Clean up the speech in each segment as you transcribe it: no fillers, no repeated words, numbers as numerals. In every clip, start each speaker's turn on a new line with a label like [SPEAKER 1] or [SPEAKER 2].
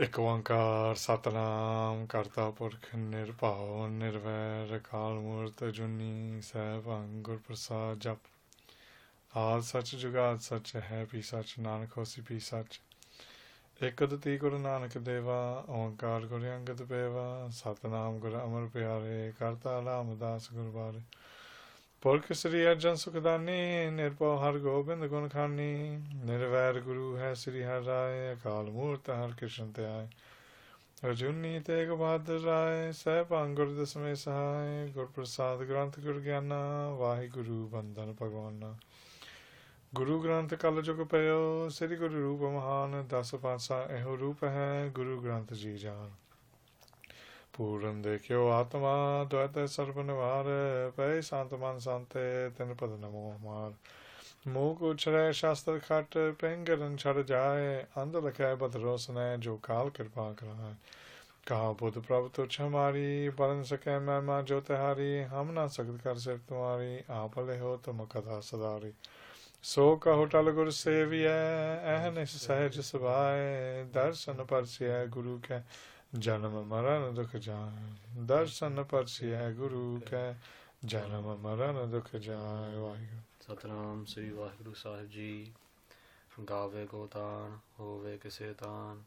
[SPEAKER 1] ਇੱਕ ਓੰਕਾਰ ਸਤਨਾਮ ਕਰਤਾ ਪੁਰਖ ਨਿਰਭਉ ਨਿਰਵੈਰ ਅਕਾਲ ਮੂਰਤ ਅਜੂਨੀ ਸੈਭੰ ਗੁਰ ਪ੍ਰਸਾਦ ਜਪ ਆਦ ਸੱਚ ਜੁਗਾਦ ਸੱਚ ਹੈ ਵੀ ਸੱਚ ਨਾਨਕ ਹੋਸੀ ਵੀ ਸੱਚ ਇੱਕ ਅਦਤੀ ਗੁਰੂ ਨਾਨਕ ਦੇਵਾ ਓੰਕਾਰ ਗੁਰ ਅੰਗਦ ਪੇਵਾ ਸਤਨਾਮ ਗੁਰ ਅਮਰ ਪਿਆਰੇ ਕਰਤਾ ਰਾਮਦਾਸ ਗੁਰ ਬਾਰੇ ਪੁਰਖ ਸ੍ਰੀ ਅਰਜਨ ਸੁਖਦਾਨੀ ਨਿਰਭਉ ਹਰ ਗੋਬਿੰਦ ਗੁਣ ਖਾਨੀ ਨਿਰਵੈਰ ਗੁਰੂ ਹੈ ਸ੍ਰੀ ਹਰਿ ਰਾਏ ਅਕਾਲ ਮੂਰਤ ਹਰਿ ਕ੍ਰਿਸ਼ਨ ਧਿਆਏ ਅਰਜੁਨੀ ਤੇਗ ਬਹਾਦਰ ਰਾਏ ਸਹਿਬੰ ਗੁਰ ਦਸਵੇਂ ਸਹਾਏ ਗੁਰ ਪ੍ਰਸਾਦ ਗ੍ਰੰਥ ਗੁਰ ਗਿਆਨਾ ਵਾਹਿਗੁਰੂ ਬੰਧਨ ਭਗਵਾਨਾ ਗੁਰੂ ਗ੍ਰੰਥ ਕਲ ਜੁਗ ਪਇਓ ਸ੍ਰੀ ਗੁਰੂ ਰੂਪ ਮਹਾਨ ਦਸ ਪਾਤਸ਼ਾਹ ਇਹੋ ਰੂਪ ਹੈ ਗੁਰੂ ਗ੍ਰੰਥ ਜੀ ਜਾਨ ਪੂਰਨ ਦੇਖਿਓ ਆਤਮਾ ਦੁਇਤ ਸਰਬ ਨਿਵਾਰ ਪੈ ਸੰਤ ਮਨ ਸੰਤੇ ਤਿਨ ਪਦ ਨਮੋ ਹਮਾਰ ਮੂਹ ਕੋ ਛੜੈ ਸ਼ਾਸਤਰ ਖਟ ਪੈਂਗਰਨ ਛੜ ਜਾਏ ਅੰਧ ਲਖੈ ਬਦਰੋ ਸਨੈ ਜੋ ਕਾਲ ਕਿਰਪਾ ਕਰਾਏ ਕਹਾ ਬੁਧ ਪ੍ਰਭ ਤੁਛ ਹਮਾਰੀ ਬਰਨ ਸਕੈ ਮਹਿਮਾ ਜੋ ਤਿਹਾਰੀ ਹਮ ਨਾ ਸਕਤ ਕਰ ਸਿਰ ਤੁਮਾਰੀ ਆਪ ਲੈ ਹੋ ਤੁਮ ਕਥਾ ਸਦਾਰੀ ਸੋ ਕਹੋ ਟਲ ਗੁਰ ਸੇਵੀਐ ਅਹਨਿਸ ਸਹਿਜ ਸੁਭਾਏ ਦਰਸ਼ਨ ਪਰਸਿਐ ਗੁਰੂ ਕੈ ਜਨਮ ਮਰਨ ਦੁਖ ਜਾਏ ਦਰਸ਼ਨ ਪਰਸਿਐ ਗੁਰੂ ਕੈ ਜਨਮ ਮਰਨ ਦੁਖ ਜਾਏ ਵਾਹਿਗੁਰੂ
[SPEAKER 2] ਸਤਨਾਮ ਸ੍ਰੀ ਵਾਹਿਗੁਰੂ ਸਾਹਿਬ ਜੀ। ਗਾਵੇ ਕੋ ਤਾਨ ਹੋਵੇ ਕਿਸੇ ਤਾਨ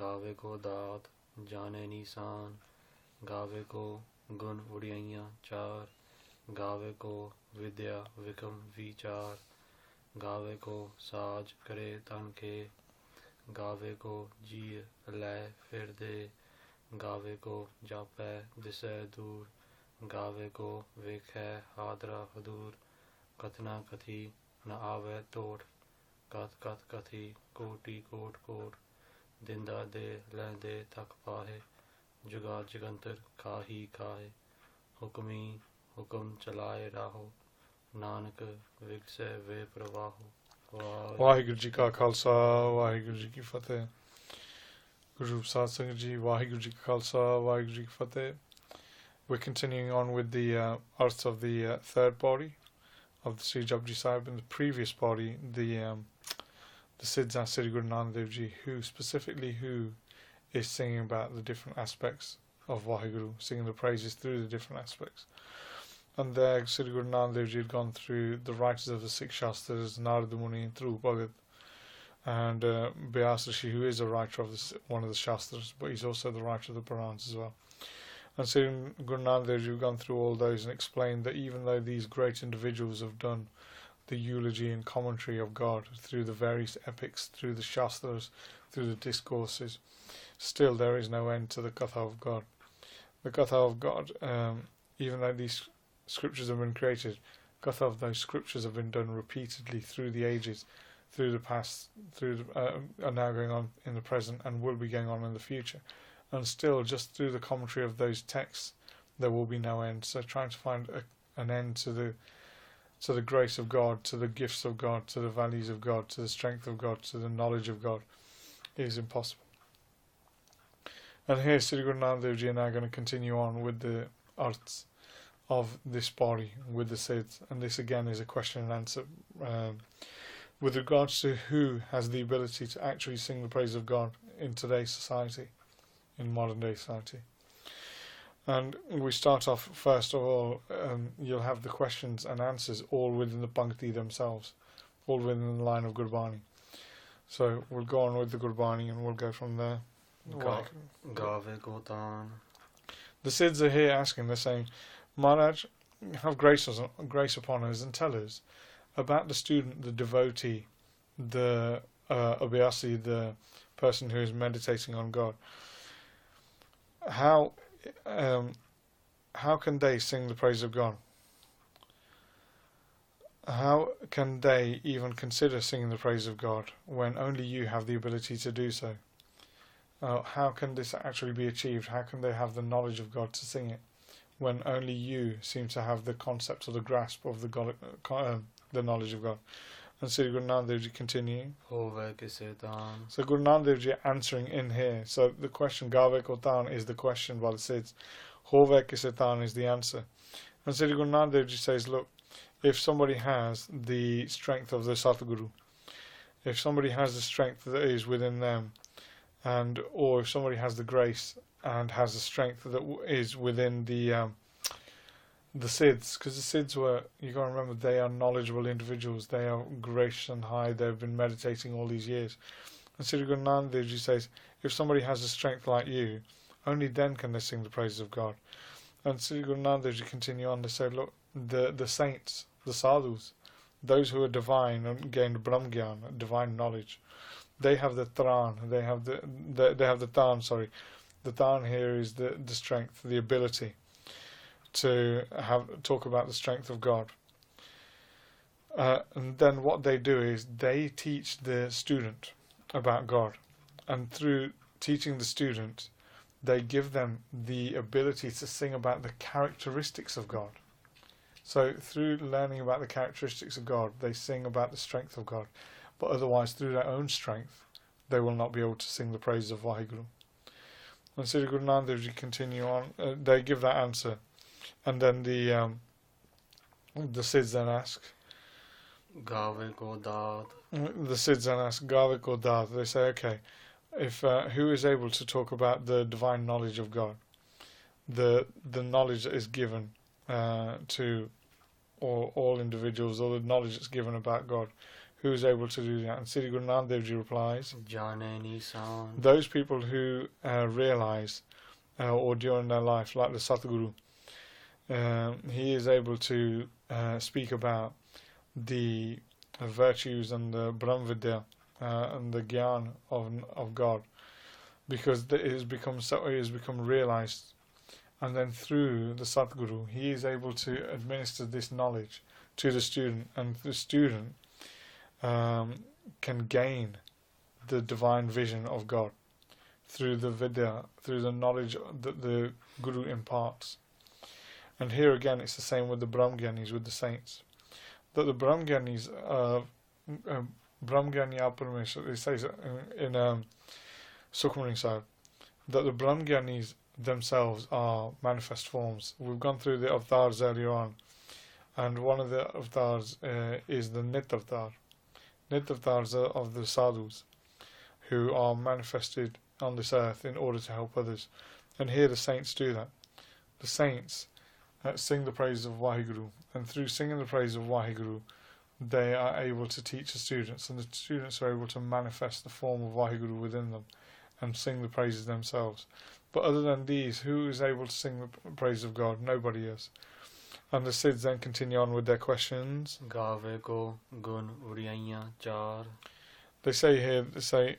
[SPEAKER 2] ਗਾਵੇ ਕੋ ਦਾਤ ਜਾਣੇ ਨੀਸਾਨ ਗਾਵੇ ਕੋ ਗੁਣ ਉੜਿਆਈਆਂ ਚਾਰ ਗਾਵੇ ਕੋ ਵਿਦਿਆ ਵਿਕਮ ਵਿਚਾਰ ਗਾਵੇ ਕੋ ਸਾਜ ਕਰੇ ਤਨ ਕੇ ਗਾਵੇ ਕੋ ਜੀ ਲੈ ਫਿਰ ਦੇ ਗਾਵੇ ਕੋ ਜਾਪੈ ਦਿਸੈ ਦੂਰ ਗਾਵੇ ਕੋ ਵੇਖੈ ਹਾਦਰਾ ਹਦੂਰ ਕਥਨਾ ਕਥੀ ਨ ਆਵੈ ਤੋੜ ਕਥ ਕਥ ਕਥੀ ਕੋਟੀ ਕੋਟ ਕੋਟ ਦਿੰਦਾ ਦੇ ਲੈਂਦੇ ਤੱਕ ਪਾਹੇ ਜੁਗਾ ਜਗੰਤਰ ਖਾਹੀ ਖਾਹੇ ਹੁਕਮੀ ਹੁਕਮ ਚਲਾਏ ਰਾਹੋ ਨਾਨਕ ਵਿਗਸੈ ਵੇ ਪ੍ਰਵਾਹੋ
[SPEAKER 1] ਵਾਹਿਗੁਰੂ ਜੀ ਕਾ ਖਾਲਸਾ ਵਾਹਿਗੁਰੂ ਜੀ ਕੀ ਫਤਿਹ ਗੁਰੂ ਸਾਧ ਸੰਗਤ ਜੀ ਵਾਹਿਗੁਰੂ ਜੀ ਕਾ ਖਾਲਸਾ ਵਾਹਿਗੁਰੂ ਜੀ ਕੀ ਫਤਿਹ We're continuing on with the arts of the third body of the Sri Jap Ji Sahib. In the previous body, the Siddhs asked Sri Guru Nanak Dev Ji who is singing about the different aspects of Vaheguru, singing the praises through the different aspects. And there Sri Guru Nanak Dev Ji had gone through the writers of the six Shastras, Narada Muni, through Bhagat, and Vyasa Rishi, who is a writer of one of the Shastras, but he's also the writer of the Purans as well. And Sri Guru Nanak Dev Ji have gone through all those and explained that even though these great individuals have done the eulogy and commentary of God through the various epics, through the Shastras, through the discourses, still there is no end to the Katha of God. The Katha of God, even though these scriptures have been created, Katha of those scriptures have been done repeatedly through the ages, through the past, are now going on in the present and will be going on in the future. And still, just through the commentary of those texts, there will be no end. So trying to find an end to the grace of God, to the gifts of God, to the values of God, to the strength of God, to the knowledge of God, is impossible. And here Sri Guru Nanak Dev Ji are now going to continue on with the arts of this body, with the Siddhs. And this again is a question and answer with regards to who has the ability to actually sing the praise of God in today's society, in modern day society. And we start off, first of all, you'll have the questions and answers all within the Pankti themselves, all within the line of Gurbani. So we'll go on with the Gurbani and we'll go from there.
[SPEAKER 2] Gave Gotan.
[SPEAKER 1] The Siddhs are here asking, they're saying, Maharaj, have grace upon us and tell us about the student, the devotee, the abhyasi, the person who is meditating on God. How can they sing the praise of God? How can they even consider singing the praise of God when only you have the ability to do so? How can this actually be achieved? How can they have the knowledge of God to sing it when only you seem to have the concept or the grasp of the knowledge of God? And Sri Guru Nanak Dev Ji continuing. So Guru Nanak Dev Ji answering in here. So the question Gave Kotan is the question by the Siddhs. Hove Kisetan is the answer. And Sri Guru Nanak Dev Ji says, look, if somebody has the strength of the Satguru, if somebody has the strength that is within them, and or if somebody has the grace and has the strength that is within the Siddhs, because the Siddhs were, you got to remember, they are knowledgeable individuals. They are gracious and high. They've been meditating all these years. And Sri Guru Nanak Dev Ji says, if somebody has a strength like you, only then can they sing the praises of God. And Sri Guru Nanak Dev Ji continue on to say, look, the saints, the sadhus, those who are divine and gained Brahmgyan, divine knowledge, they have the Tran, they have the Tan, sorry. The Tan here is the strength, the ability to talk about the strength of God. And then what they do is they teach the student about God, and through teaching the student they give them the ability to sing about the characteristics of God. So through learning about the characteristics of God, they sing about the strength of God, but otherwise through their own strength they will not be able to sing the praises of Vaheguru. And Sri Guru Nanak Dev Ji continue on, they give that answer, and then the Siddhs then ask,
[SPEAKER 2] Gave ko daat.
[SPEAKER 1] The Siddhs then ask, Gave ko daat. They say, okay, if who is able to talk about the divine knowledge of God, the knowledge that is given to all individuals, or the knowledge that's given about God, who is able to do that? And Sri Guru Nanak Dev Ji replies,
[SPEAKER 2] Jane nisan.
[SPEAKER 1] those people who realize, or during their life, like the Satguru, he is able to speak about the virtues and the Brahmvidya and the Gyan of God, because it has become realized, and then through the Satguru he is able to administer this knowledge to the student, and the student can gain the divine vision of God through the Vidya, through the knowledge that the Guru imparts. And here again it's the same with the Brahmgyanis, with the saints, that the Brahmgyanis, Brahmgyani Aparameshwar, it says in Sukhmani Sahib, that the Brahmgyanis themselves are manifest forms. We've gone through the avatars earlier on, and one of the avatars is the Nit avatar. Nit avatars are of the sadhus who are manifested on this earth in order to help others. And here the saints do that. The saints sing the praises of Vaheguru, and through singing the praises of Vaheguru they are able to teach the students, and the students are able to manifest the form of Vaheguru within them and sing the praises themselves. But other than these, who is able to sing the praise of God? Nobody is. And the Siddhs then continue on with their questions.
[SPEAKER 2] Gave ko gun uriyaiyan char.
[SPEAKER 1] They say here, they say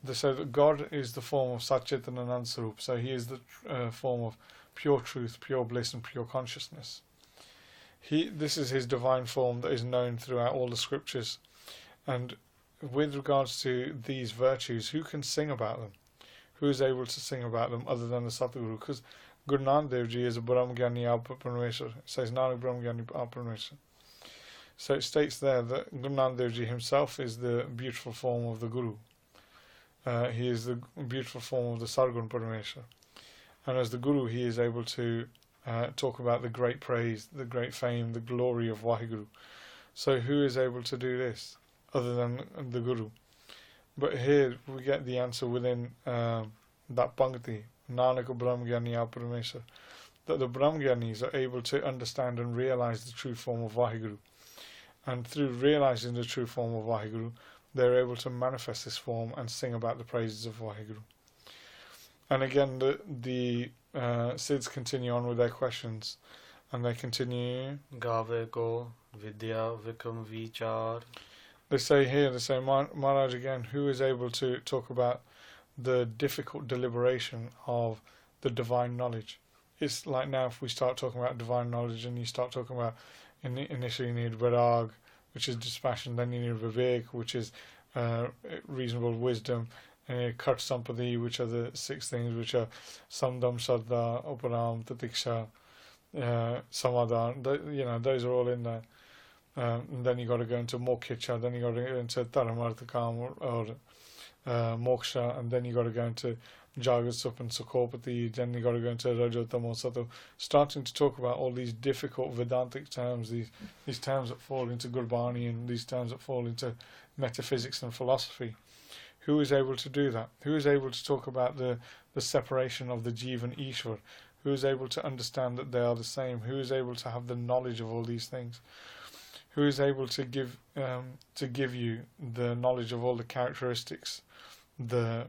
[SPEAKER 1] that God is the form of Satchitan and Ansarup, so he is the form of pure truth, pure bliss and pure consciousness. This is his divine form that is known throughout all the scriptures. And with regards to these virtues, who can sing about them? Who is able to sing about them other than the Satguru? Because Guru Nanak Dev Ji is a Brahmgyani Aparameshwar. It says Nanak Brahmgyani Aparameshwar. So it states there that Guru Nanak Dev Ji himself is the beautiful form of the Guru. He is the beautiful form of the Sargun Parameshwar. And as the Guru, he is able to talk about the great praise, the great fame, the glory of Vaheguru. So who is able to do this other than the Guru? But here we get the answer within that Pankti, Nanak Brahmgyani Aparameshwar, that the Brahmgyanis are able to understand and realize the true form of Vaheguru. And through realizing the true form of Vaheguru, they're able to manifest this form and sing about the praises of Vaheguru. And again, the Siddhs continue on with their questions, and they continue.
[SPEAKER 2] Gave ko vidya vikam vichar.
[SPEAKER 1] They say here, Maharaj again, who is able to talk about the difficult deliberation of the divine knowledge? It's like now if we start talking about divine knowledge and you start talking about, initially you need Virag, which is dispassion, then you need Vivek, which is reasonable wisdom, Khat Sampadi, which are the 6 things, which are Samdam, Shraddha, Uparam, Tatiksha, Samadhan. Those are all in there. And then you got to go into Moksha, then you got to go into Paramarthakam or Moksha, and then you got to go into Jagat Sup and Sukhopati, then you got to go into Rajotamo Sato, starting to talk about all these difficult Vedantic terms, these terms that fall into Gurbani and these terms that fall into metaphysics and philosophy. Who is able to do that? Who is able to talk about the separation of the Jeev and Ishwar? Who is able to understand that they are the same? Who is able to have the knowledge of all these things? Who is able to give you the knowledge of all the characteristics, the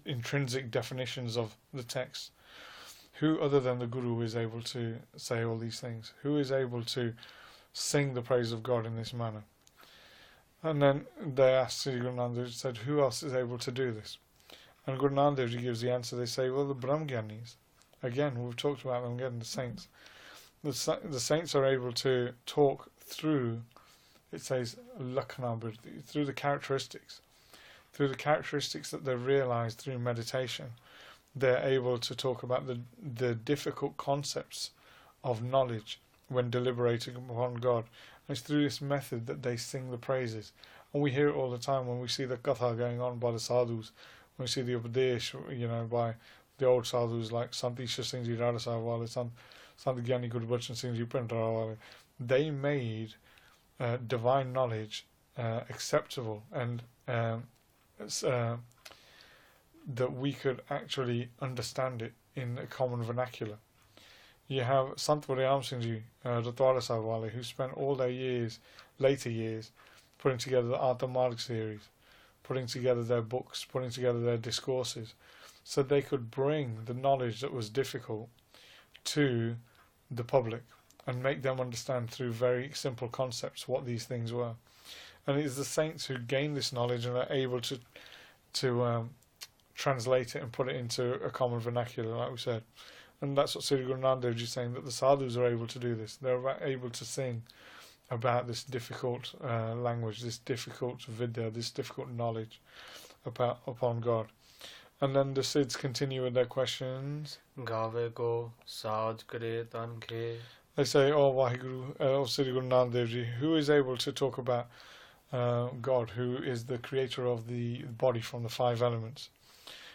[SPEAKER 1] intrinsic definitions of the text? Who other than the Guru is able to say all these things? Who is able to sing the praise of God in this manner? And then they asked Sri Guru Nanak Dev Ji, said, who else is able to do this? And Guru Nanak Dev Ji gives the answer. They say, well, the Brahmgyanis. Again, we've talked about them again, the saints. The saints are able to talk through, it says, Lakhana, through the characteristics. Through the characteristics that they've realized through meditation, they're able to talk about the difficult concepts of knowledge when deliberating upon God. And it's through this method that they sing the praises. And we hear it all the time when we see the katha going on by the sadhus, when we see the upadesh, by the old sadhus like Sant Isha Singh Ji Radha Sahib Wale, Sant Gyani Gurbachan Singh Ji Printara Wale. They made divine knowledge acceptable and that we could actually understand it in a common vernacular. You have Sant Ram Singh Ji Ratwara Sahib Wale, who spent all their later years, putting together the Artha Marg series, putting together their books, putting together their discourses, so they could bring the knowledge that was difficult to the public and make them understand through very simple concepts what these things were. And it is the saints who gain this knowledge and are able to translate it and put it into a common vernacular, like we said. And that's what Sri Guru Nanak Dev Ji is saying, that the sadhus are able to do this. They're able to sing about this difficult language, this difficult vidya, this difficult knowledge upon God. And then the Siddhs continue with their questions.
[SPEAKER 2] Gave ko saaj kare tan khe.
[SPEAKER 1] They say, oh Vaheguru, Sri Guru Nanak Dev Ji, who is able to talk about God, who is the creator of the body from the 5 elements?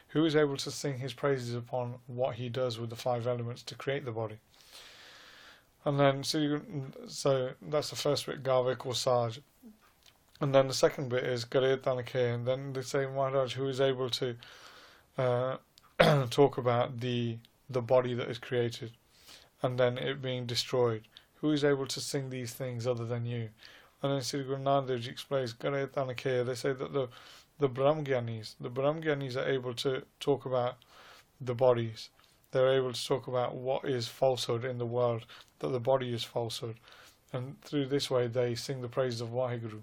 [SPEAKER 1] Who is able to sing his praises upon what he does with the 5 elements to create the body? And then, so that's the first bit, Gave ko Saj. And then the second bit is Gare Tanake. And then they say, Maharaj, who is able to talk about the body that is created and then it being destroyed? Who is able to sing these things other than you? And then Sri Guru Nanak Dev Ji explains, Gare Tanake. They say that the Brahmgyanis are able to talk about the bodies. They're able to talk about what is falsehood in the world, that the body is falsehood. And through this way they sing the praises of Vaheguru.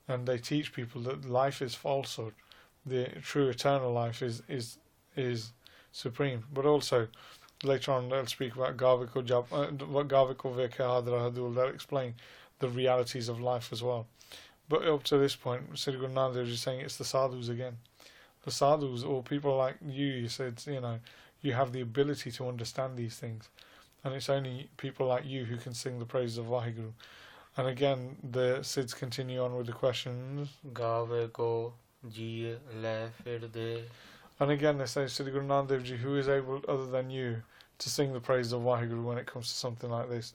[SPEAKER 1] And they teach people that life is falsehood. The true eternal life is supreme. But also, later on they'll speak about Gaviko Veke Hadra. They'll explain the realities of life as well. But up to this point, Sri Guru Nanak Dev Ji is saying it's the sadhus again. The sadhus, or people like you said, you have the ability to understand these things. And it's only people like you who can sing the praises of Vaheguru. And again, the Siddhs continue on with the questions.
[SPEAKER 2] Gave ko ji le fir de.
[SPEAKER 1] And again they say, Sri Guru Nanak Dev Ji, who is able, other than you, to sing the praises of Vaheguru when it comes to something like this?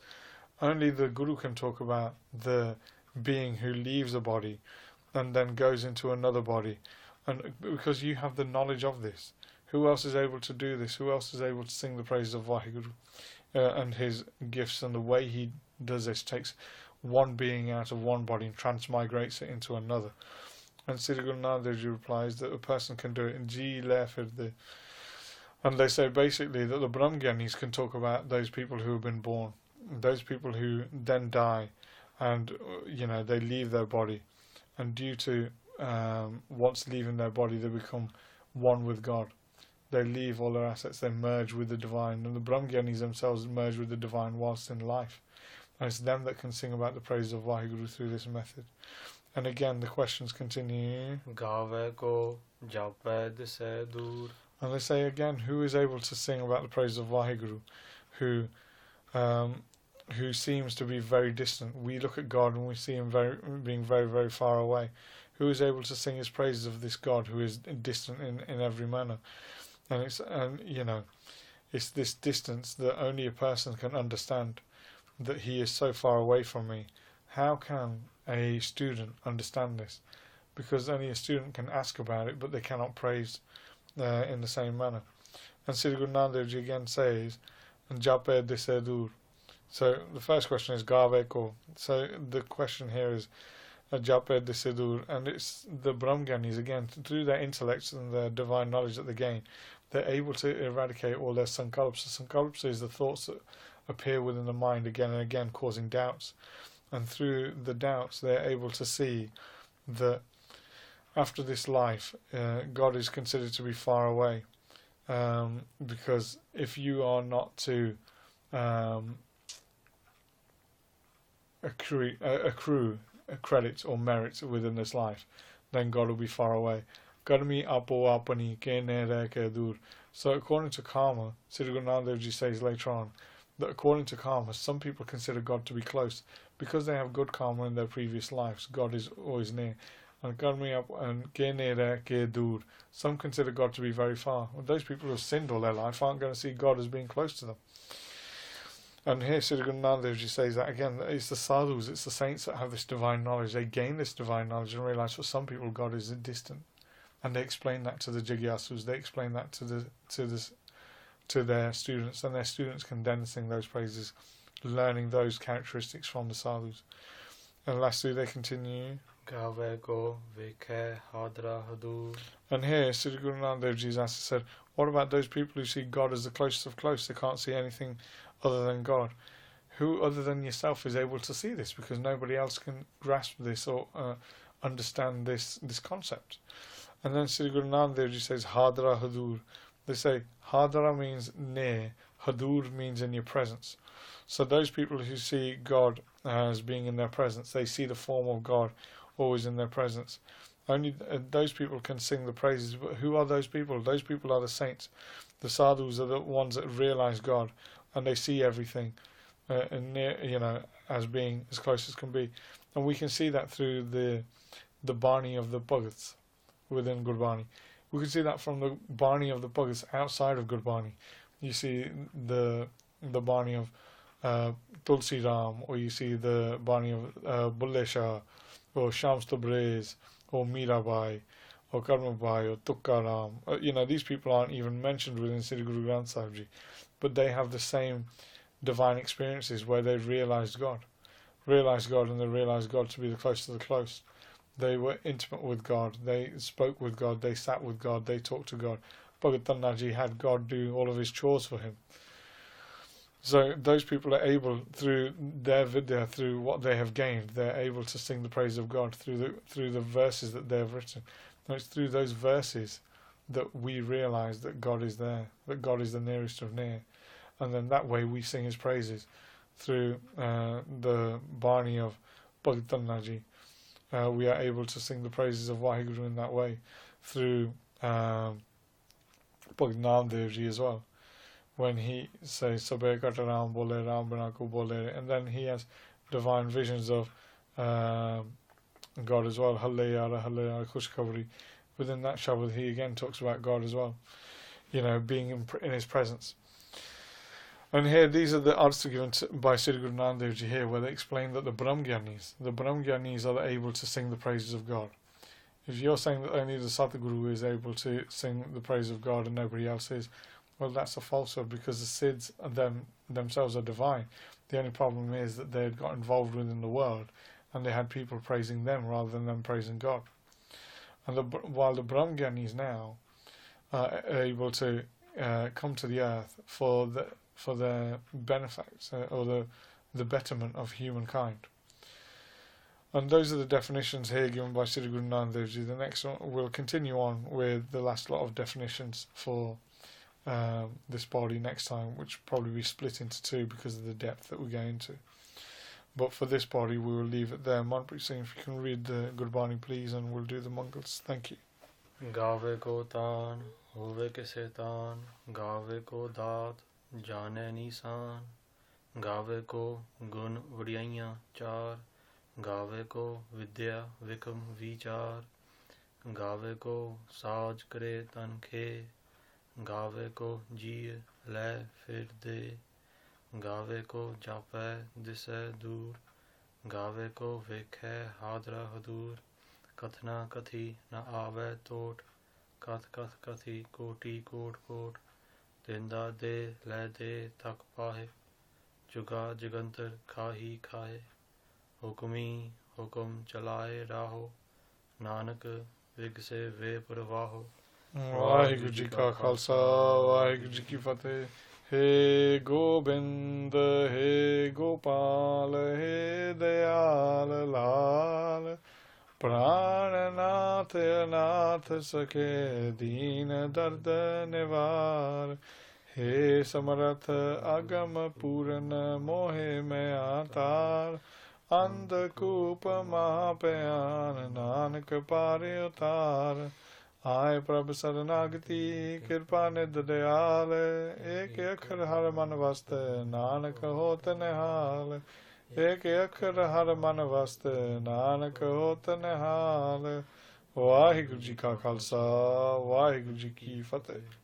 [SPEAKER 1] Only the Guru can talk about the being who leaves a body and then goes into another body, and because you have the knowledge of this, who else is able to do this? Who else is able to sing the praises of Vaheguru and his gifts? And the way he does this, takes one being out of one body and transmigrates it into another. And Sri Guru Nanak Dev Ji replies that a person can do it in Ji Le Fir De. And they say basically that the Brahmgyanis can talk about those people who have been born, those people who then die, and they leave their body, and due to once leaving their body they become one with God. They leave all their assets, they merge with the divine, and the Brahmgyanis themselves merge with the divine whilst in life. And it's them that can sing about the praises of Vaheguru through this method. And again the questions continue.
[SPEAKER 2] Gave ko japad se dur.
[SPEAKER 1] And they say again, who is able to sing about the praises of Vaheguru, who seems to be very distant? We look at God and we see him being very, very far away. Who is able to sing his praises of this God who is distant in every manner? And it's this distance that only a person can understand, that he is so far away from me. How can a student understand this? because only a student can ask about it, but they cannot praise in the same manner. And Sri Guru Nanak Dev Ji again says, Jap Ji Dur. So the first question is Gave Ko. So the question here is Jap Ji Dur, and it's the Brahmgyanis again, through their intellects and their divine knowledge that they gain, they're able to eradicate all their sankalps. Sankalps is the thoughts that appear within the mind again and again, causing doubts. And through the doubts, they're able to see that after this life, God is considered to be far away. Because if you are not to accrue credit or merit within this life, then God will be far away. Karmi apo apani ke nere ke dur. So according to karma, Sri Guru Nanak Dev Ji says later on that according to karma, some people consider God to be close because they have good karma in their previous lives. God is always near. And karmi ap and ke nere ke dur. Some consider God to be very far. Well, those people who have sinned all their life aren't going to see God as being close to them. And here Sri Guru Nanak Dev Ji says that again, that it's the sadhus, it's the saints that have this divine knowledge. They gain this divine knowledge and realise for some people God is distant. And they explain that to the jigyasus, they explain that to their students, and their students can then sing those praises, learning those characteristics from the sadhus. And lastly they continue. And here Sri Guru Nanak Dev Ji said, what about those people who see God as the closest of close? They can't see anything other than God. Who other than yourself is able to see this? Because nobody else can grasp this or understand this concept. And then Sri Guru Nanak Dev Ji says, Hadra Hadur. They say, Hadra means near, Hadur means in your presence. So those people who see God as being in their presence, they see the form of God always in their presence. Only those people can sing the praises. But who are those people? Those people are the saints. The sadhus are the ones that realize God, and they see everything and near, as being as close as can be. And we can see that through the Bani of the Bhagats within Gurbani. We can see that from the Bani of the Bhagats outside of Gurbani. You see the Bani of Tulsi Ram, or you see the Bani of Bulle Shah, or Shams Tabriz, or Mirabai, or Karmabai, or Tukkaram. These people aren't even mentioned within Sri Guru Granth Sahib Ji, but they have the same divine experiences where they've realised God, and they realised God to be the close to the close. They were intimate with God, they spoke with God, they sat with God, they talked to God. Bhagat Tannaji had God do all of his chores for him. So those people are able, through their vidya, through what they have gained, they're able to sing the praise of God through the verses that they have written. And it's through those verses that we realise that God is there, that God is the nearest of near. And then that way we sing his praises through the Bani of Bhagat Tannaji. We are able to sing the praises of Vaheguru in that way through Bhagat Nanak Dev Ji as well. When he says Sabhe Kata Ram Bole Ram Bina Ko Bole, and then he has divine visions of God as well. Halle Yara Khush Khabri. Within that Shabad he again talks about God as well, being in his presence. And here, these are the arts given by Sri Guru Nanak Dev Ji here, where they explain that the Brahmgyanis are able to sing the praises of God. If you're saying that only the Satguru is able to sing the praise of God and nobody else is, well, that's a falsehood, because the Siddhs themselves are divine. The only problem is that they had got involved within the world and they had people praising them rather than them praising God. And while the Brahmgyanis now are able to come to the earth for the benefits or the betterment of humankind. And those are the definitions here given by Sri Guru Nanak Dev Ji. The next one will continue on with the last lot of definitions for this body next time, which will probably be split into two because of the depth that we go into. But for this body we will leave it there. Kamalpreet Singh, if you can read the Gurbani please, and we'll do the Mangals. Thank you.
[SPEAKER 2] Gave ko taan, hove kise taan, gave ko daat, jane nisan, gave ko gun vadiyaiyan char, gave ko vidya vikam vichar, gave ko saaj kare tan khe, gave ko jiye le fir de, gave ko jape dise dur, gave ko vekhe hadra hadur, कथना कथी न आवे तोट कथ कथ कथी कोटि coat coat दिंदा दे लै दे थक पाहे जुगा जगंतर खाही खाए हुक्मी हुक्म चलाए राहो नानक विगसे वे प्रवाहो।
[SPEAKER 1] वाहिगुरु जी का खालसा वाहिगुरु जी की फतेह। हे गोबिंद हे गोपाल हे दयाल लाल प्राणनाथ अनाथ सखे दीन दर्द निवार। हे समर्थ अगम पूरन मोहे मैं आतार अंधकूप महापयान नानक पारे उतार। आए प्रभ शरणागति कृपा निध दयाल एक अखर हर मन वस्त नानक होत निहाल। एक अखर हर मन वस्त नानक होत निहाल। वाहिगुरु जी का खालसा वाहिगुरु जी की फतेह।